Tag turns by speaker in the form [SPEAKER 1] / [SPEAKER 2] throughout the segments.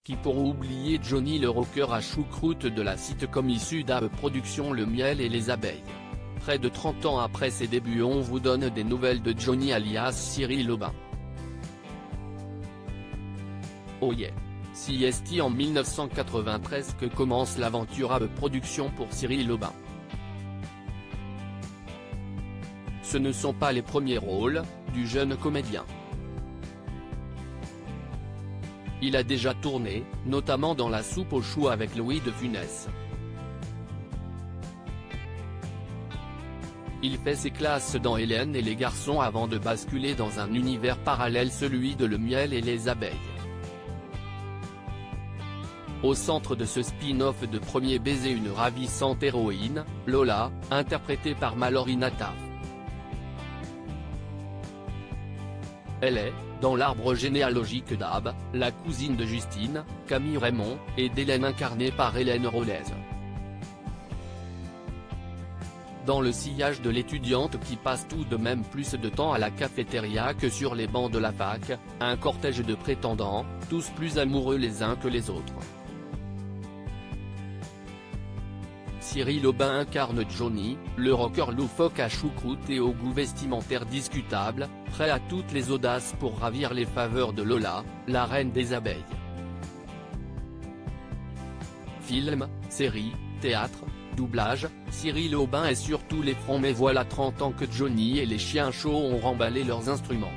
[SPEAKER 1] qui pour oublier Johnny le rocker à choucroute de la sitcom issue d'ABE Productions Le Miel et les Abeilles. Près de 30 ans après ses débuts, on vous donne des nouvelles de Johnny alias Cyril Aubin. Oh yeah. CST en 1993 que commence l'aventure ABE Productions pour Cyril Aubin. Ce ne sont pas les premiers rôles du jeune comédien. Il a déjà tourné, notamment dans La soupe aux choux avec Louis de Funès. Il fait ses classes dans Hélène et les garçons avant de basculer dans un univers parallèle, celui de Le Miel et les Abeilles. Au centre de ce spin-off de Premier baiser, une ravissante héroïne, Lola, interprétée par Mallory Nataf. Elle est, dans l'arbre généalogique d'ABE, la cousine de Justine, Camille Raymond, et d'Hélène incarnée par Hélène Rollez. Dans le sillage de l'étudiante qui passe tout de même plus de temps à la cafétéria que sur les bancs de la fac, un cortège de prétendants, tous plus amoureux les uns que les autres. Cyril Aubin incarne Johnny, le rocker loufoque à choucroute et au goût vestimentaire discutable, prêt à toutes les audaces pour ravir les faveurs de Lola, la reine des abeilles. Film, série, théâtre, doublage, Cyril Aubin est sur tous les fronts, mais voilà 30 ans que Johnny et les chiens chauds ont remballé leurs instruments.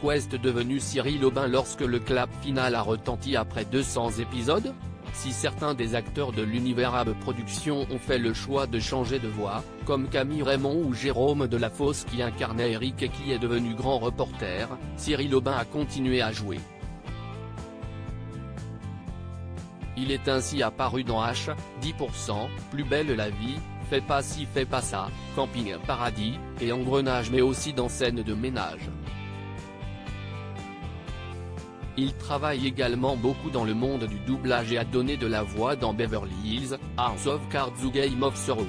[SPEAKER 1] Qu'est devenu Cyril Aubin lorsque le clap final a retenti après 200 épisodes ? Si certains des acteurs de l'univers ABE Productions ont fait le choix de changer de voix, comme Camille Raymond ou Jérôme Delafosse qui incarnait Eric et qui est devenu grand reporter, Cyril Aubin a continué à jouer. Il est ainsi apparu dans H, 10%, Plus belle la vie, Fais pas ci fais pas ça, Camping Paradis, et Engrenage, mais aussi dans Scène de ménage. Il travaille également beaucoup dans le monde du doublage et a donné de la voix dans Beverly Hills, House of Cards ou Game of Thrones.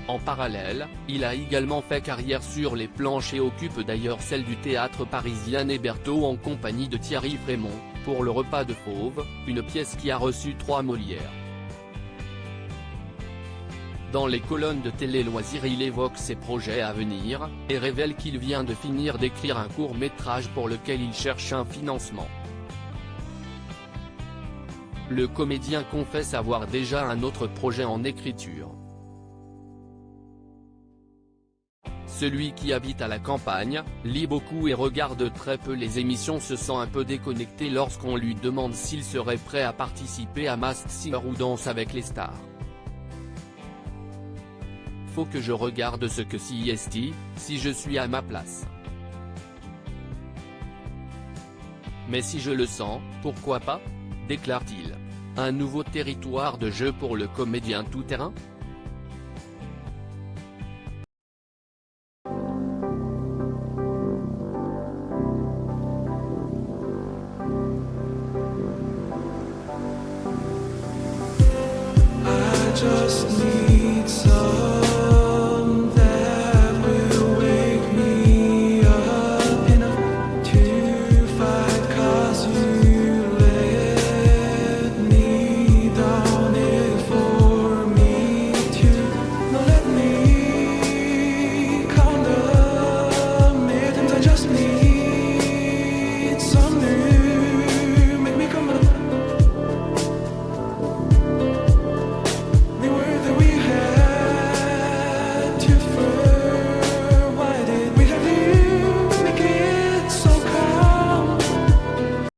[SPEAKER 1] En parallèle, il a également fait carrière sur les planches et occupe d'ailleurs celle du théâtre parisien Hébertot en compagnie de Thierry Frémont, pour Le Repas de Fauve, une pièce qui a reçu 3 Molières. Dans les colonnes de Télé Loisirs, il évoque ses projets à venir, et révèle qu'il vient de finir d'écrire un court-métrage pour lequel il cherche un financement. Le comédien confesse avoir déjà un autre projet en écriture. Celui qui habite à la campagne, lit beaucoup et regarde très peu les émissions se sent un peu déconnecté lorsqu'on lui demande s'il serait prêt à participer à Masked Singer ou Danse avec les stars. Faut que je regarde ce que CST, si je suis à ma place. Mais si je le sens, pourquoi pas ? Déclare-t-il. Un nouveau territoire de jeu pour le comédien tout-terrain ?
[SPEAKER 2] Just need